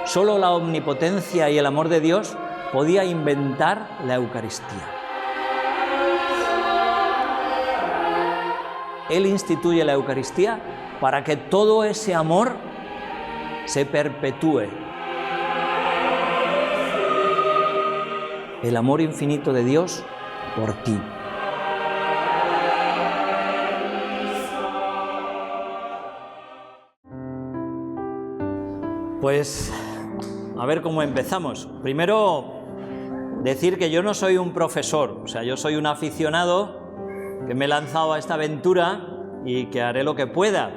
Solo la omnipotencia y el amor de Dios podía inventar la Eucaristía. Él instituye la Eucaristía para que todo ese amor se perpetúe. El amor infinito de Dios por ti. Pues, a ver cómo empezamos. Primero, decir que yo no soy un profesor, o sea, yo soy un aficionado que me he lanzado a esta aventura y que haré lo que pueda.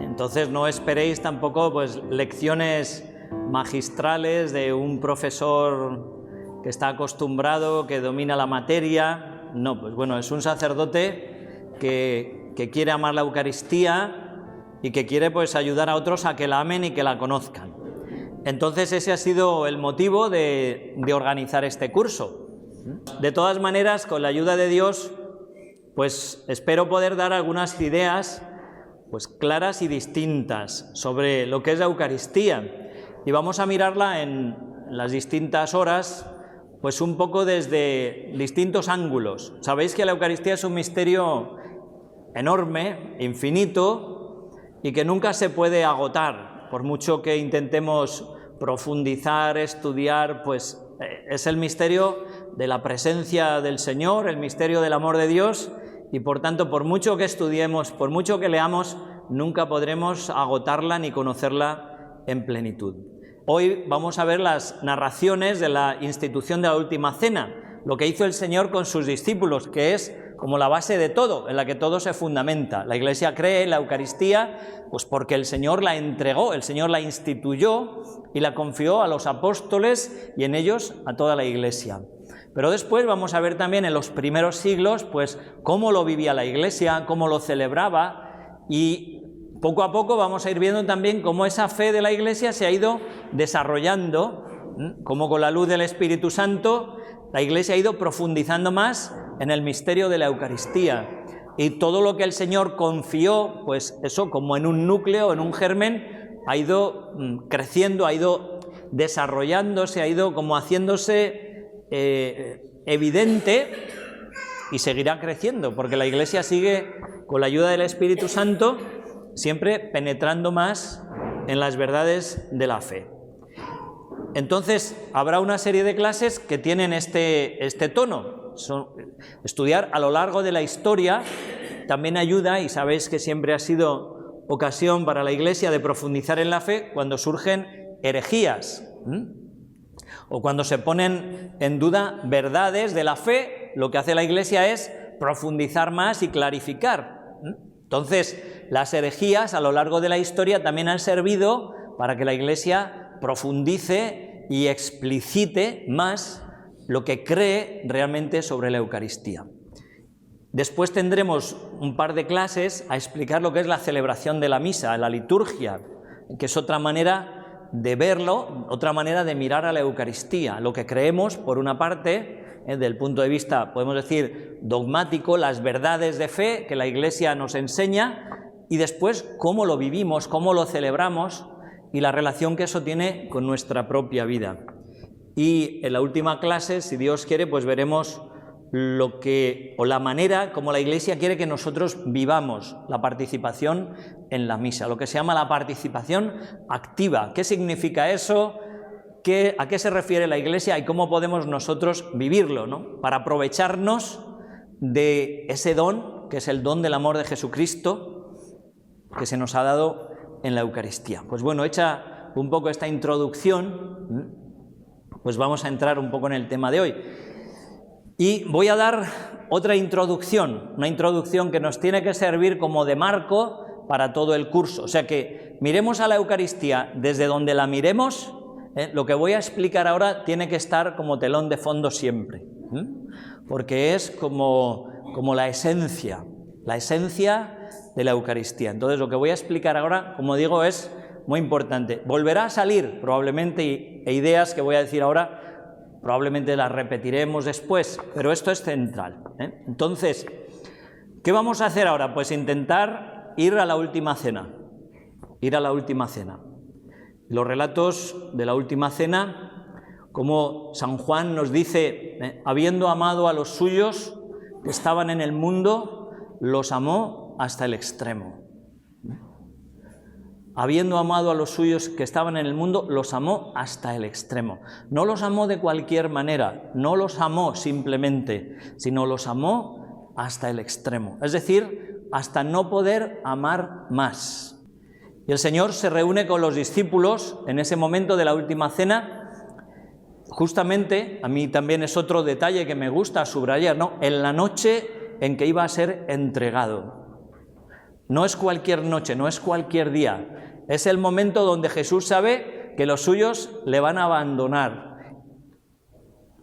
Entonces no esperéis tampoco pues lecciones magistrales de un profesor que está acostumbrado, que domina la materia. No, pues bueno, es un sacerdote que quiere amar la Eucaristía y que quiere pues ayudar a otros a que la amen y que la conozcan. Entonces ese ha sido el motivo de organizar este curso. De todas maneras, con la ayuda de Dios, pues espero poder dar algunas ideas pues claras y distintas sobre lo que es la Eucaristía, y vamos a mirarla en las distintas horas pues un poco desde distintos ángulos. Sabéis que la Eucaristía es un misterio enorme, infinito, y que nunca se puede agotar, por mucho que intentemos profundizar, estudiar, pues es el misterio de la presencia del Señor, el misterio del amor de Dios, y por tanto, por mucho que estudiemos, por mucho que leamos, nunca podremos agotarla ni conocerla en plenitud. Hoy vamos a ver las narraciones de la institución de la Última Cena, lo que hizo el Señor con sus discípulos, que es como la base de todo, en la que todo se fundamenta. La Iglesia cree en la Eucaristía pues porque el Señor la entregó, el Señor la instituyó y la confió a los apóstoles y en ellos a toda la Iglesia. Pero después vamos a ver también en los primeros siglos pues cómo lo vivía la Iglesia, cómo lo celebraba, y poco a poco vamos a ir viendo también cómo esa fe de la Iglesia se ha ido desarrollando, cómo con la luz del Espíritu Santo la Iglesia ha ido profundizando más en el misterio de la Eucaristía, y todo lo que el Señor confió, pues eso como en un núcleo, en un germen, ha ido creciendo, ha ido desarrollándose, ha ido como haciéndose evidente, y seguirá creciendo, porque la Iglesia sigue, con la ayuda del Espíritu Santo, siempre penetrando más en las verdades de la fe. Entonces, habrá una serie de clases que tienen este tono. Estudiar a lo largo de la historia también ayuda, y sabéis que siempre ha sido ocasión para la Iglesia de profundizar en la fe cuando surgen herejías, o cuando se ponen en duda verdades de la fe. Lo que hace la Iglesia es profundizar más y clarificar. Entonces, las herejías a lo largo de la historia también han servido para que la Iglesia profundice y explicite más lo que cree realmente sobre la Eucaristía. Después tendremos un par de clases a explicar lo que es la celebración de la misa, la liturgia, que es otra manera de verlo, otra manera de mirar a la Eucaristía, lo que creemos, por una parte, desde el punto de vista, podemos decir, dogmático, las verdades de fe que la Iglesia nos enseña, y después cómo lo vivimos, cómo lo celebramos, y la relación que eso tiene con nuestra propia vida. Y en la última clase, si Dios quiere, pues veremos la manera como la Iglesia quiere que nosotros vivamos la participación en la misa, lo que se llama la participación activa. ¿Qué significa eso? ¿A qué se refiere la Iglesia y cómo podemos nosotros vivirlo, ¿no? Para aprovecharnos de ese don, que es el don del amor de Jesucristo, que se nos ha dado en la Eucaristía. Pues bueno, hecha un poco esta introducción, pues vamos a entrar un poco en el tema de hoy. Y voy a dar otra introducción, una introducción que nos tiene que servir como de marco para todo el curso. O sea que miremos a la Eucaristía desde donde la miremos, lo que voy a explicar ahora tiene que estar como telón de fondo siempre, porque es como la esencia de la Eucaristía. Entonces lo que voy a explicar ahora, como digo, es muy importante. Volverá a salir probablemente ideas que voy a decir ahora, probablemente las repetiremos después, pero esto es central. Entonces, ¿Qué vamos a hacer ahora? Pues intentar ir a la última cena. Ir a la última cena. Los relatos de la última cena, como San Juan nos dice, habiendo amado a los suyos que estaban en el mundo, los amó hasta el extremo. Habiendo amado a los suyos que estaban en el mundo, los amó hasta el extremo. No los amó de cualquier manera, no los amó simplemente, sino los amó hasta el extremo. Es decir, hasta no poder amar más. Y el Señor se reúne con los discípulos en ese momento de la última cena. Justamente, a mí también es otro detalle que me gusta subrayar, ¿no? En la noche en que iba a ser entregado. No es cualquier noche, no es cualquier día. Es el momento donde Jesús sabe que los suyos le van a abandonar.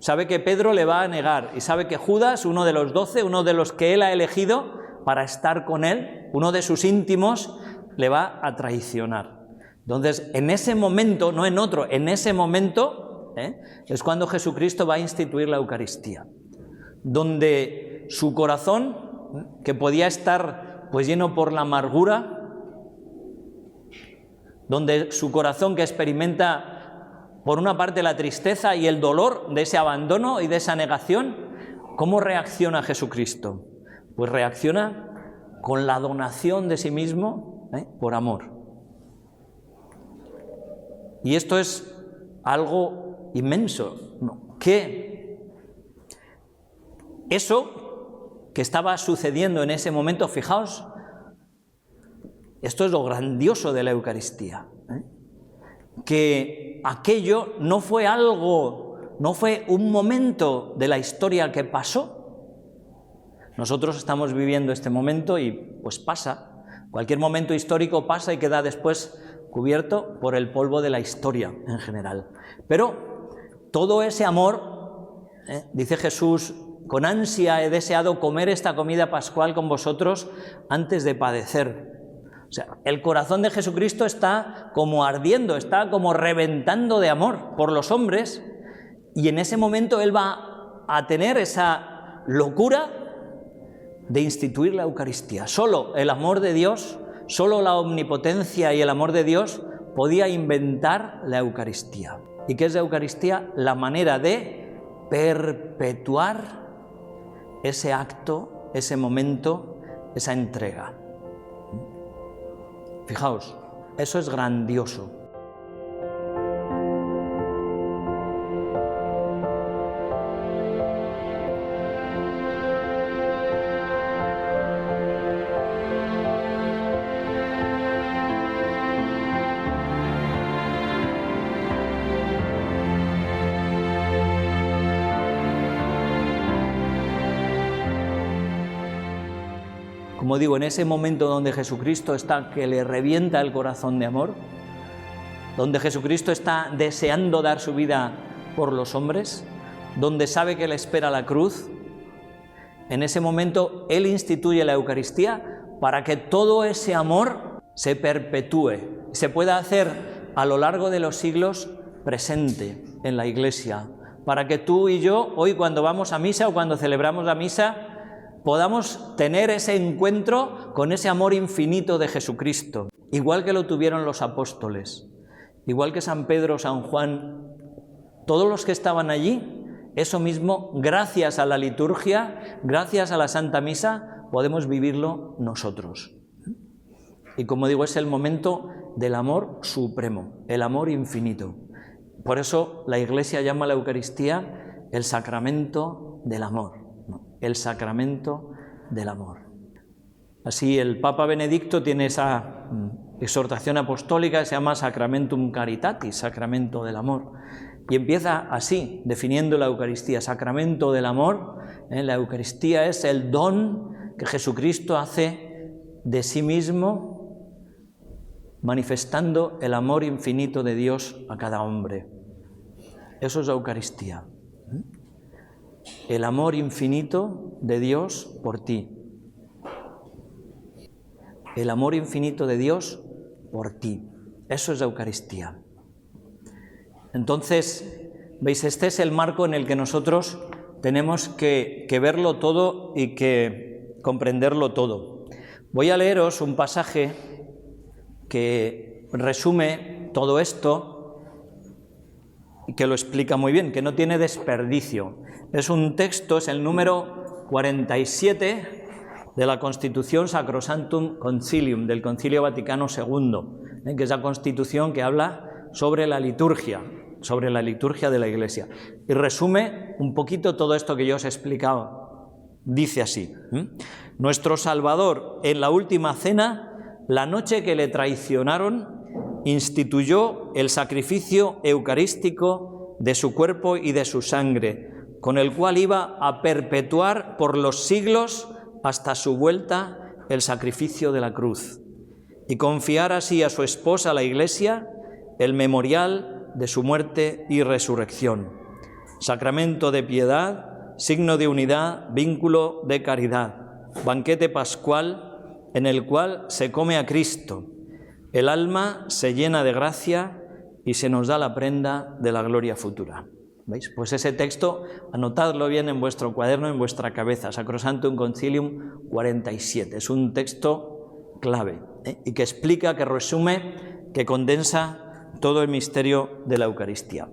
Sabe que Pedro le va a negar y sabe que Judas, uno de los 12, uno de los que él ha elegido para estar con él, uno de sus íntimos, le va a traicionar. Entonces, en ese momento, no en otro, en ese momento, es cuando Jesucristo va a instituir la Eucaristía, donde su corazón, que podía estar pues lleno por la amargura, donde su corazón que experimenta por una parte la tristeza y el dolor de ese abandono y de esa negación, ¿cómo reacciona Jesucristo? Pues reacciona con la donación de sí mismo por amor. Y esto es algo inmenso, ¿no? Que eso que estaba sucediendo en ese momento, fijaos, esto es lo grandioso de la Eucaristía, que aquello no fue algo, no fue un momento de la historia que pasó. Nosotros estamos viviendo este momento y pues pasa. Cualquier momento histórico pasa y queda después cubierto por el polvo de la historia en general. Pero todo ese amor, dice Jesús, con ansia he deseado comer esta comida pascual con vosotros antes de padecer. O sea, el corazón de Jesucristo está como ardiendo, está como reventando de amor por los hombres, y en ese momento Él va a tener esa locura de instituir la Eucaristía. Solo el amor de Dios, solo la omnipotencia y el amor de Dios podía inventar la Eucaristía. ¿Y qué es la Eucaristía? La manera de perpetuar ese acto, ese momento, esa entrega. Fijaos, eso es grandioso. Como digo, en ese momento donde Jesucristo está, que le revienta el corazón de amor, donde Jesucristo está deseando dar su vida por los hombres, donde sabe que le espera la cruz, en ese momento Él instituye la Eucaristía para que todo ese amor se perpetúe, se pueda hacer a lo largo de los siglos presente en la Iglesia, para que tú y yo, hoy cuando vamos a misa o cuando celebramos la misa, podamos tener ese encuentro con ese amor infinito de Jesucristo, igual que lo tuvieron los apóstoles, igual que San Pedro, San Juan, todos los que estaban allí, eso mismo, gracias a la liturgia, gracias a la Santa Misa, podemos vivirlo nosotros. Y como digo, es el momento del amor supremo, el amor infinito. Por eso la Iglesia llama a la Eucaristía el sacramento del amor. El sacramento del amor. Así el Papa Benedicto tiene esa exhortación apostólica que se llama Sacramentum Caritatis, sacramento del amor. Y empieza así, definiendo la Eucaristía, sacramento del amor. La Eucaristía es el don que Jesucristo hace de sí mismo, manifestando el amor infinito de Dios a cada hombre. Eso es la Eucaristía. El amor infinito de Dios por ti. El amor infinito de Dios por ti. Eso es la Eucaristía. Entonces, veis, este es el marco en el que nosotros tenemos que verlo todo y que comprenderlo todo. Voy a leeros un pasaje que resume todo esto y que lo explica muy bien, que no tiene desperdicio. Es un texto, es el número 47 de la Constitución Sacrosanctum Concilium, del Concilio Vaticano II, que es la Constitución que habla sobre la liturgia de la Iglesia. Y resume un poquito todo esto que yo os he explicado. Dice así: nuestro Salvador, en la última cena, la noche que le traicionaron, instituyó el sacrificio eucarístico de su cuerpo y de su sangre, con el cual iba a perpetuar por los siglos hasta su vuelta el sacrificio de la cruz, y confiar así a su esposa, la Iglesia, el memorial de su muerte y resurrección, sacramento de piedad, signo de unidad, vínculo de caridad, banquete pascual en el cual se come a Cristo, el alma se llena de gracia y se nos da la prenda de la gloria futura. ¿Veis? Pues ese texto, anotadlo bien en vuestro cuaderno, en vuestra cabeza, Sacrosanctum Concilium 47. Es un texto clave, y que explica, que resume, que condensa todo el misterio de la Eucaristía.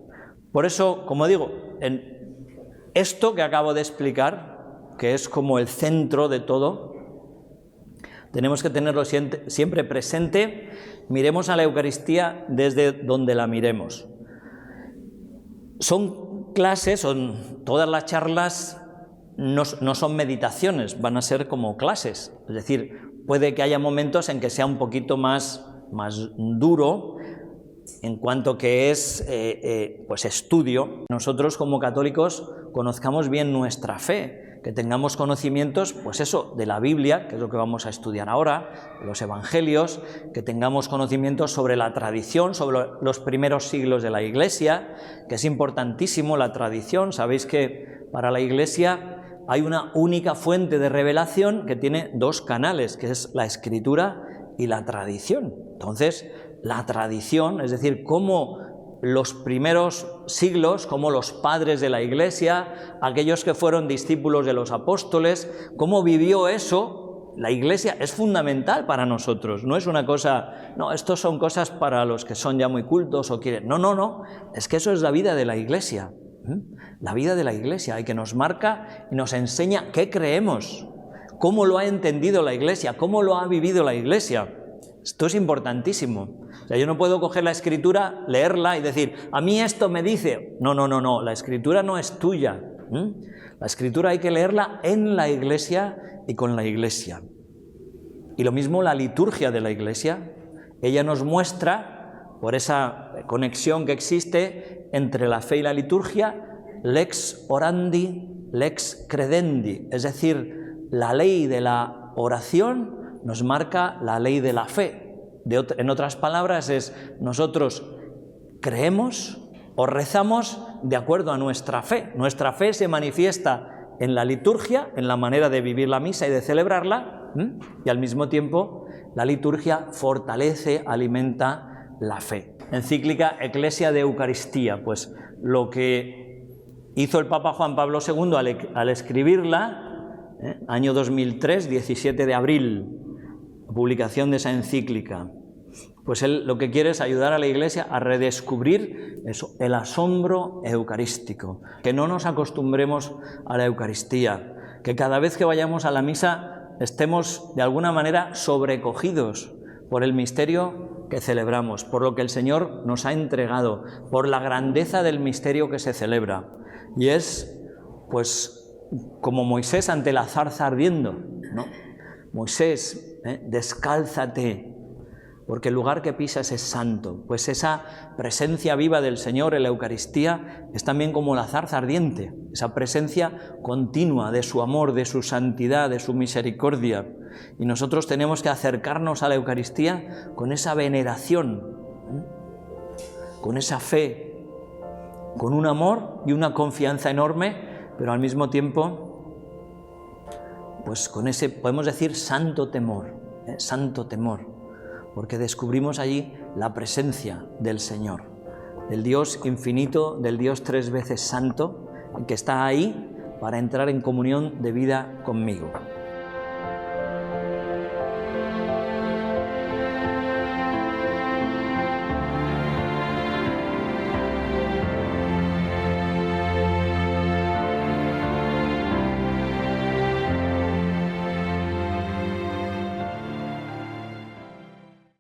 Por eso, como digo, en esto que acabo de explicar, que es como el centro de todo, tenemos que tenerlo siempre presente. Miremos a la Eucaristía desde donde la miremos. Son clases, todas las charlas no son meditaciones, van a ser como clases. Es decir, puede que haya momentos en que sea un poquito más duro en cuanto que es pues estudio. Nosotros como católicos conozcamos bien nuestra fe, que tengamos conocimientos, pues eso, de la Biblia, que es lo que vamos a estudiar ahora, los Evangelios, que tengamos conocimientos sobre la tradición, sobre los primeros siglos de la Iglesia, que es importantísimo la tradición. Sabéis que para la Iglesia hay una única fuente de revelación que tiene dos canales, que es la Escritura y la tradición. Entonces, la tradición, es decir, cómo los primeros siglos, como los padres de la Iglesia, aquellos que fueron discípulos de los apóstoles, cómo vivió eso, la Iglesia es fundamental para nosotros. No es una cosa, no, estos son cosas para los que son ya muy cultos o quieren. No, es que eso es la vida de la Iglesia. La vida de la Iglesia, y que nos marca y nos enseña qué creemos, cómo lo ha entendido la Iglesia, cómo lo ha vivido la Iglesia. Esto es importantísimo. O sea, yo no puedo coger la Escritura, leerla y decir, a mí esto me dice. No, la Escritura no es tuya. La Escritura hay que leerla en la Iglesia y con la Iglesia. Y lo mismo la liturgia de la Iglesia. Ella nos muestra, por esa conexión que existe entre la fe y la liturgia, lex orandi, lex credendi. Es decir, la ley de la oración nos marca la ley de la fe. En otras palabras, es nosotros creemos o rezamos de acuerdo a nuestra fe. Nuestra fe se manifiesta en la liturgia, en la manera de vivir la misa y de celebrarla, y al mismo tiempo la liturgia fortalece, alimenta la fe. Encíclica Ecclesia de Eucaristía, pues lo que hizo el Papa Juan Pablo II al escribirla, año 2003, 17 de abril, publicación de esa encíclica, pues él lo que quiere es ayudar a la Iglesia a redescubrir eso, el asombro eucarístico, que no nos acostumbremos a la Eucaristía, que cada vez que vayamos a la misa estemos de alguna manera sobrecogidos por el misterio que celebramos, por lo que el Señor nos ha entregado, por la grandeza del misterio que se celebra. Y es, pues, como Moisés ante la zarza ardiendo, ¿no? Moisés, descálzate, porque el lugar que pisas es santo. Pues esa presencia viva del Señor en la Eucaristía es también como la zarza ardiente, esa presencia continua de su amor, de su santidad, de su misericordia. Y nosotros tenemos que acercarnos a la Eucaristía con esa veneración, con esa fe, con un amor y una confianza enorme, pero al mismo tiempo, pues con ese, podemos decir, santo temor, porque descubrimos allí la presencia del Señor, del Dios infinito, del Dios tres veces santo, que está ahí para entrar en comunión de vida conmigo.